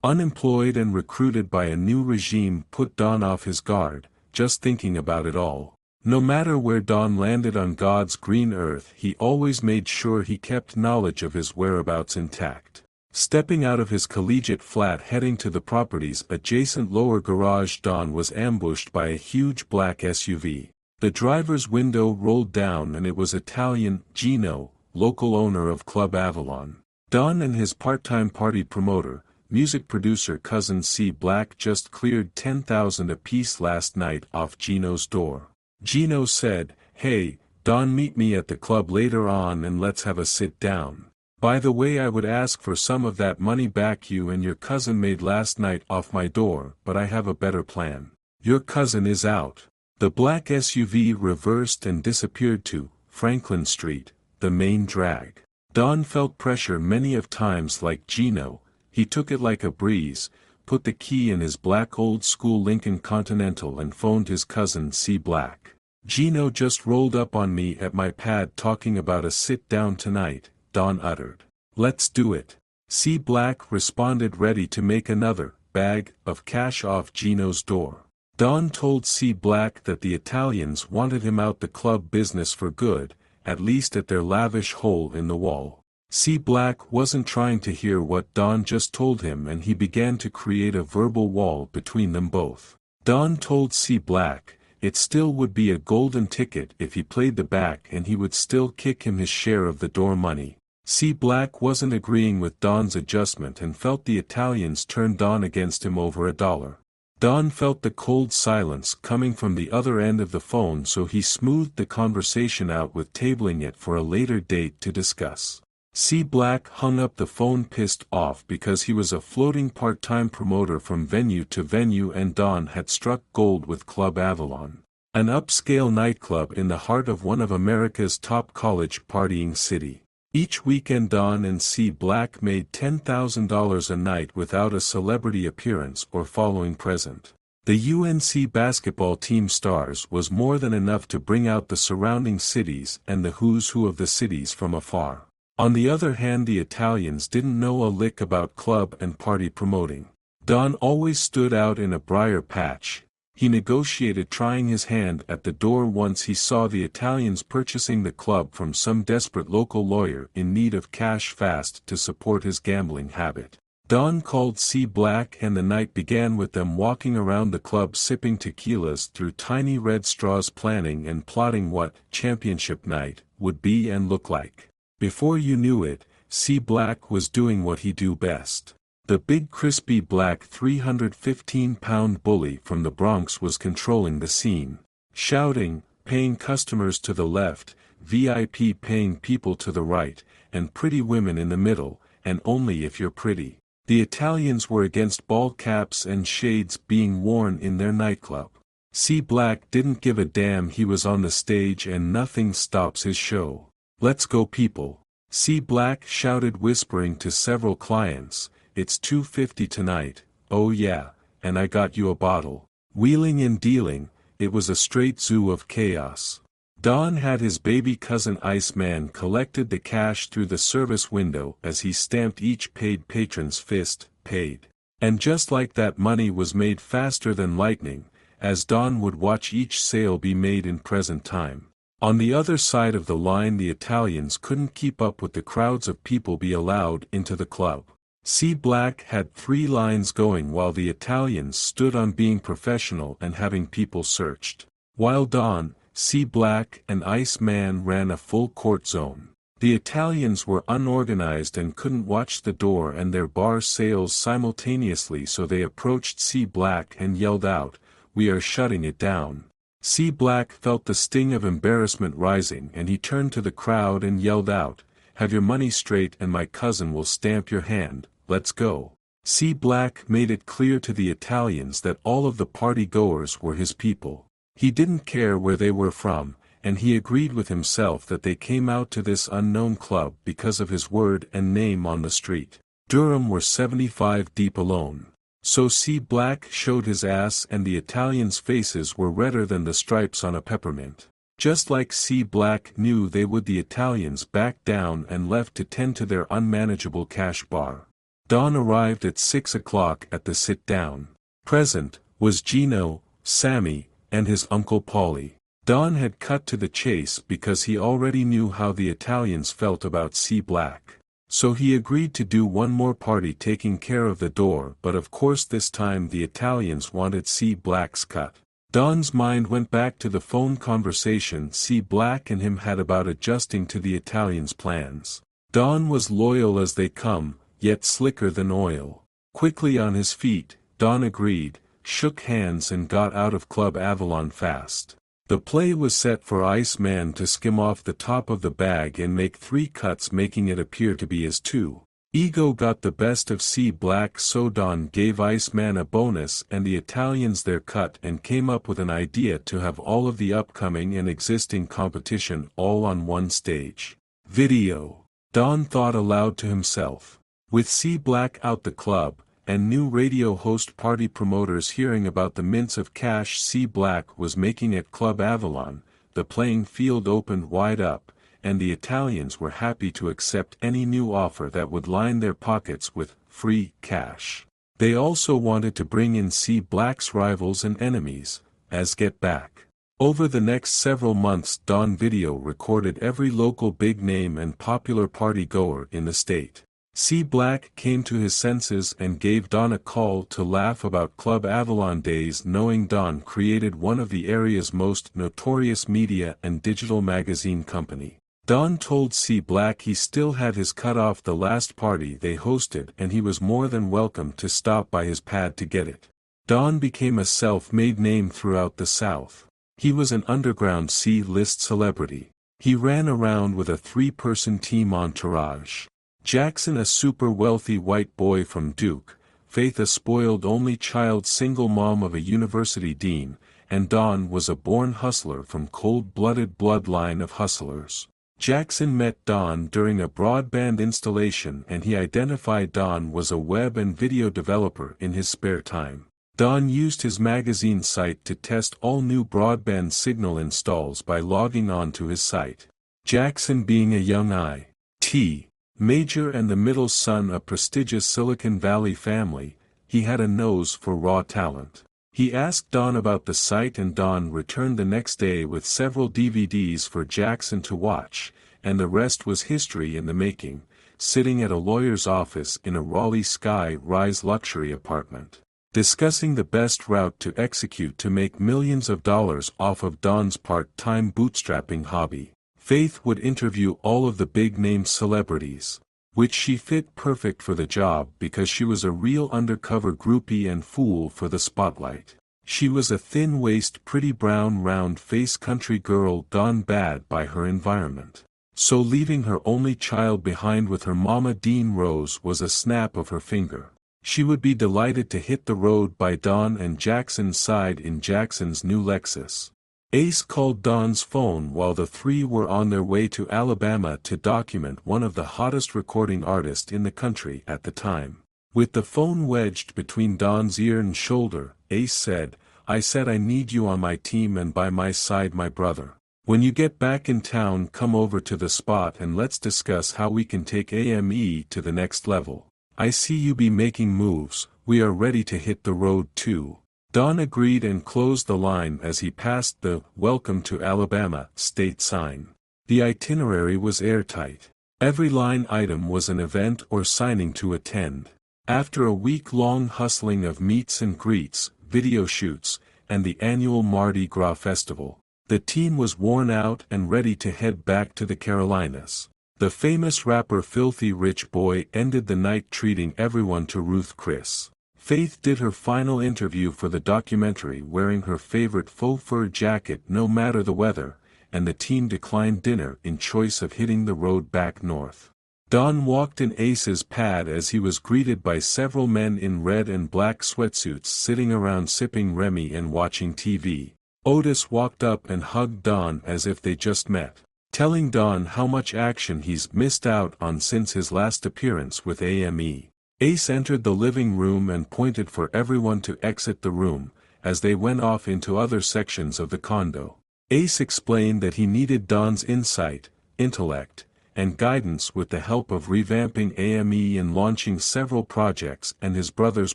Unemployed and recruited by a new regime put Don off his guard, just thinking about it all. No matter where Don landed on God's green earth, he always made sure he kept knowledge of his whereabouts intact. Stepping out of his collegiate flat heading to the property's adjacent lower garage, Don was ambushed by a huge black SUV. The driver's window rolled down and it was Italian Gino, local owner of Club Avalon. Don and his part-time party promoter, music producer cousin C. Black just cleared $10,000 apiece last night off Gino's door. Gino said, "Hey, Don, meet me at the club later on and let's have a sit down. By the way, I would ask for some of that money back you and your cousin made last night off my door, but I have a better plan. Your cousin is out." The black SUV reversed and disappeared to Franklin Street, the main drag. Don felt pressure many of times like Gino. He took it like a breeze, put the key in his black old-school Lincoln Continental and phoned his cousin C. Black. "Gino just rolled up on me at my pad talking about a sit-down tonight," Don uttered. "Let's do it." C. Black responded, ready to make another bag of cash off Gino's door. Don told C. Black that the Italians wanted him out the club business for good, at least at their lavish hole in the wall. C. Black wasn't trying to hear what Don just told him and he began to create a verbal wall between them both. Don told C. Black, it still would be a golden ticket if he played the back and he would still kick him his share of the door money. C. Black wasn't agreeing with Don's adjustment and felt the Italians turn Don against him over $1. Don felt the cold silence coming from the other end of the phone, so he smoothed the conversation out with tabling it for a later date to discuss. C. Black hung up the phone pissed off because he was a floating part-time promoter from venue to venue and Don had struck gold with Club Avalon, an upscale nightclub in the heart of one of America's top college partying city. Each weekend Don and C. Black made $10,000 a night without a celebrity appearance or following present. The UNC basketball team stars was more than enough to bring out the surrounding cities and the who's who of the cities from afar. On the other hand, the Italians didn't know a lick about club and party promoting. Don always stood out in a briar patch. He negotiated trying his hand at the door once he saw the Italians purchasing the club from some desperate local lawyer in need of cash fast to support his gambling habit. Don called C. Black and the night began with them walking around the club sipping tequilas through tiny red straws, planning and plotting what championship night would be and look like. Before you knew it, C. Black was doing what he do best. The big crispy black 315-pound bully from the Bronx was controlling the scene, shouting, paying customers to the left, VIP paying people to the right, and pretty women in the middle, and only if you're pretty. The Italians were against ball caps and shades being worn in their nightclub. C. Black didn't give a damn. He was on the stage and nothing stops his show. "Let's go, people," C. Black shouted, whispering to several clients. "It's $250 tonight, oh yeah, and I got you a bottle." Wheeling and dealing, it was a straight zoo of chaos. Don had his baby cousin I.M.S. collected the cash through the service window as he stamped each paid patron's fist, paid. And just like that, money was made faster than lightning, as Don would watch each sale be made in present time. On the other side of the line, the Italians couldn't keep up with the crowds of people be allowed into the club. C. Black had 3 lines going while the Italians stood on being professional and having people searched. While Don, C. Black and I.M.S. ran a full court zone. The Italians were unorganized and couldn't watch the door and their bar sales simultaneously, so they approached C. Black and yelled out, "We are shutting it down." C. Black felt the sting of embarrassment rising and he turned to the crowd and yelled out, "Have your money straight and my cousin will stamp your hand. Let's go." C. Black made it clear to the Italians that all of the party-goers were his people. He didn't care where they were from, and he agreed with himself that they came out to this unknown club because of his word and name on the street. Durham were 75 deep alone. So C. Black showed his ass and the Italians' faces were redder than the stripes on a peppermint. Just like C. Black knew they would, the Italians backed down and left to tend to their unmanageable cash bar. Don arrived at 6 o'clock at the sit-down. Present was Gino, Sammy, and his uncle Paulie. Don had cut to the chase because he already knew how the Italians felt about C. Black. So he agreed to do one more party taking care of the door, but of course this time the Italians wanted C. Black's cut. Don's mind went back to the phone conversation C. Black and him had about adjusting to the Italians' plans. Don was loyal as they come, yet slicker than oil. Quickly on his feet, Don agreed, shook hands and got out of Club Avalon fast. The play was set for Iceman to skim off the top of the bag and make 3 cuts, making it appear to be his 2. Ego got the best of C. Black, so Don gave Iceman a bonus and the Italians their cut and came up with an idea to have all of the upcoming and existing competition all on one stage. Video. Don thought aloud to himself. With C. Black out the club, and new radio host party promoters hearing about the mints of cash C. Black was making at Club Avalon, the playing field opened wide up, and the Italians were happy to accept any new offer that would line their pockets with free cash. They also wanted to bring in C. Black's rivals and enemies, as Get Back. Over the next several months Don Video recorded every local big name and popular party goer in the state. C. Black came to his senses and gave Don a call to laugh about Club Avalon days, knowing Don created one of the area's most notorious media and digital magazine company. Don told C. Black he still had his cut off the last party they hosted and he was more than welcome to stop by his pad to get it. Don became a self-made name throughout the South. He was an underground C-list celebrity. He ran around with a 3-person team entourage. Jackson, a super wealthy white boy from Duke, Faith, a spoiled only child single mom of a university dean, and Don was a born hustler from cold-blooded bloodline of hustlers. Jackson met Don during a broadband installation and he identified Don was a web and video developer in his spare time. Don used his magazine site to test all new broadband signal installs by logging on to his site. Jackson, being a young I.T. major and the middle son of prestigious Silicon Valley family, he had a nose for raw talent. He asked Don about the site and Don returned the next day with several DVDs for Jackson to watch, and the rest was history in the making, sitting at a lawyer's office in a Raleigh Sky-Rise luxury apartment, discussing the best route to execute to make millions of dollars off of Don's part-time bootstrapping hobby. Faith would interview all of the big-name celebrities, which she fit perfect for the job because she was a real undercover groupie and fool for the spotlight. She was a thin-waist, pretty brown round-faced country girl gone bad by her environment. So leaving her only child behind with her mama Dean Rose was a snap of her finger. She would be delighted to hit the road by Don and Jackson's side in Jackson's new Lexus. Ace called Don's phone while the three were on their way to Alabama to document one of the hottest recording artists in the country at the time. With the phone wedged between Don's ear and shoulder, Ace said, "I said I need you on my team and by my side, my brother. When you get back in town, come over to the spot and let's discuss how we can take I.M.S. to the next level. I see you be making moves, we are ready to hit the road too." Don agreed and closed the line as he passed the "Welcome to Alabama" state sign. The itinerary was airtight. Every line item was an event or signing to attend. After a week-long hustling of meets and greets, video shoots, and the annual Mardi Gras festival, the team was worn out and ready to head back to the Carolinas. The famous rapper Filthy Rich Boy ended the night treating everyone to Ruth Chris. Faith did her final interview for the documentary wearing her favorite faux fur jacket no matter the weather, and the team declined dinner in choice of hitting the road back north. Don walked in Ace's pad as he was greeted by several men in red and black sweatsuits sitting around sipping Remy and watching TV. Otis walked up and hugged Don as if they just met, telling Don how much action he's missed out on since his last appearance with I.M.S. Ace entered the living room and pointed for everyone to exit the room, as they went off into other sections of the condo. Ace explained that he needed Don's insight, intellect, and guidance with the help of revamping I.M.S and launching several projects and his brother's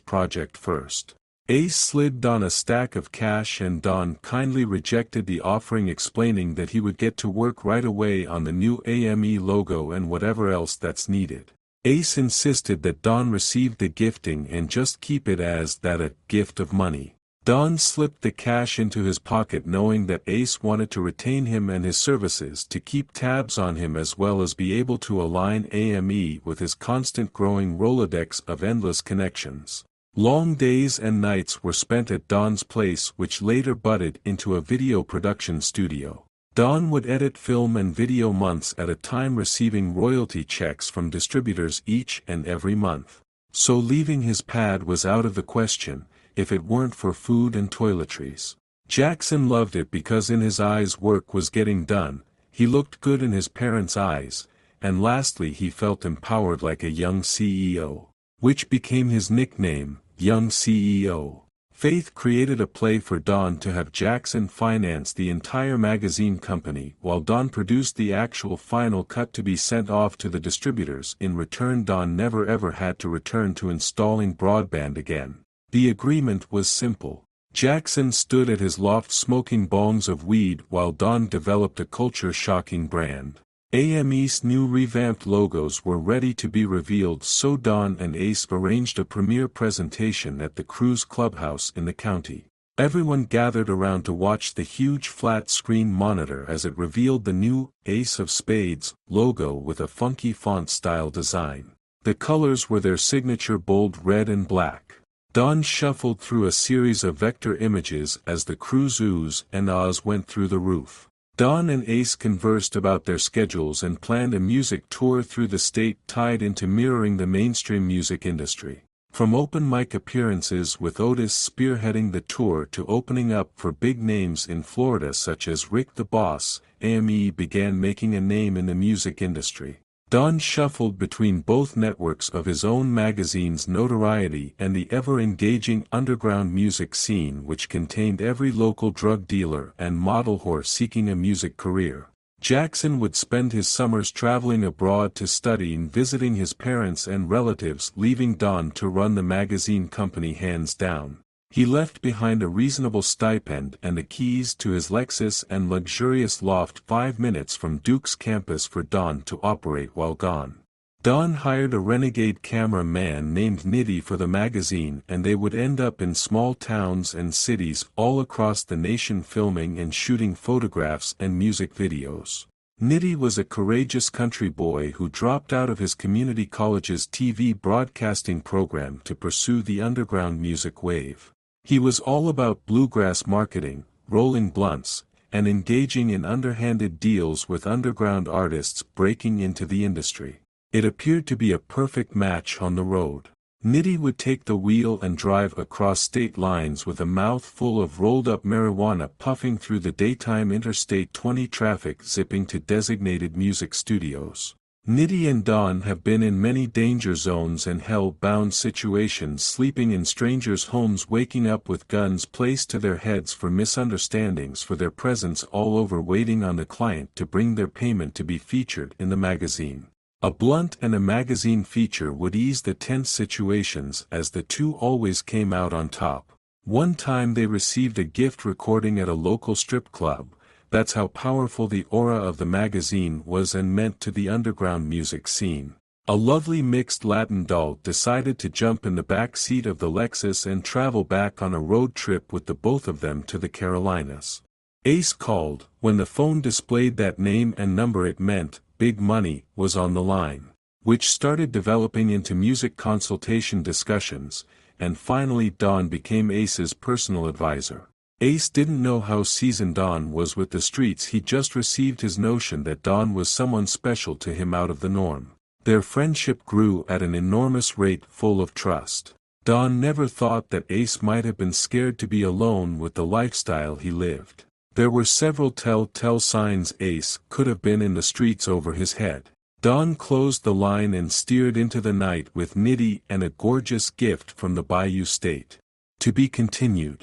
project first. Ace slid Don a stack of cash and Don kindly rejected the offering, explaining that he would get to work right away on the new I.M.S logo and whatever else that's needed. Ace insisted that Don receive the gifting and just keep it as that, a gift of money. Don slipped the cash into his pocket, knowing that Ace wanted to retain him and his services to keep tabs on him as well as be able to align I.M.S with his constant growing Rolodex of endless connections. Long days and nights were spent at Don's place, which later budded into a video production studio. Don would edit film and video months at a time, receiving royalty checks from distributors each and every month. So leaving his pad was out of the question, if it weren't for food and toiletries. Jackson loved it because in his eyes work was getting done, he looked good in his parents' eyes, and lastly he felt empowered like a young CEO. Which became his nickname, Young CEO. Faith created a play for Don to have Jackson finance the entire magazine company, while Don produced the actual final cut to be sent off to the distributors. In return, Don never ever had to return to installing broadband again. The agreement was simple. Jackson stood at his loft smoking bongs of weed while Don developed a culture-shocking brand. I.M.S new revamped logos were ready to be revealed, so Don and Ace arranged a premiere presentation at the Cruise Clubhouse in the county. Everyone gathered around to watch the huge flat-screen monitor as it revealed the new Ace of Spades logo with a funky font-style design. The colors were their signature bold red and black. Don shuffled through a series of vector images as the Cruise oohs and ahs went through the roof. Don and Ace conversed about their schedules and planned a music tour through the state tied into mirroring the mainstream music industry. From open mic appearances with Otis spearheading the tour to opening up for big names in Florida such as Rick the Boss, I.M.S began making a name in the music industry. Don shuffled between both networks of his own magazine's notoriety and the ever-engaging underground music scene, which contained every local drug dealer and model whore seeking a music career. Jackson would spend his summers traveling abroad to study and visiting his parents and relatives, leaving Don to run the magazine company hands down. He left behind a reasonable stipend and the keys to his Lexus and luxurious loft 5 minutes from Duke's campus for Don to operate while gone. Don hired a renegade cameraman named Nitty for the magazine, and they would end up in small towns and cities all across the nation filming and shooting photographs and music videos. Nitty was a courageous country boy who dropped out of his community college's TV broadcasting program to pursue the underground music wave. He was all about bluegrass marketing, rolling blunts, and engaging in underhanded deals with underground artists breaking into the industry. It appeared to be a perfect match on the road. Nitty would take the wheel and drive across state lines with a mouth full of rolled-up marijuana, puffing through the daytime Interstate 20 traffic, zipping to designated music studios. Nitty and Don have been in many danger zones and hell-bound situations, sleeping in strangers' homes, waking up with guns placed to their heads for misunderstandings for their presence all over, waiting on the client to bring their payment to be featured in the magazine. A blunt and a magazine feature would ease the tense situations, as the two always came out on top. One time they received a gift recording at a local strip club. That's how powerful the aura of the magazine was and meant to the underground music scene. A lovely mixed Latin doll decided to jump in the back seat of the Lexus and travel back on a road trip with the both of them to the Carolinas. Ace called. When the phone displayed that name and number, it meant big money was on the line, which started developing into music consultation discussions, and finally Don became Ace's personal advisor. Ace didn't know how seasoned Don was with the streets. He just received his notion that Don was someone special to him out of the norm. Their friendship grew at an enormous rate, full of trust. Don never thought that Ace might have been scared to be alone with the lifestyle he lived. There were several telltale signs Ace could have been in the streets over his head. Don closed the line and steered into the night with Nitty and a gorgeous gift from the Bayou State. To be continued.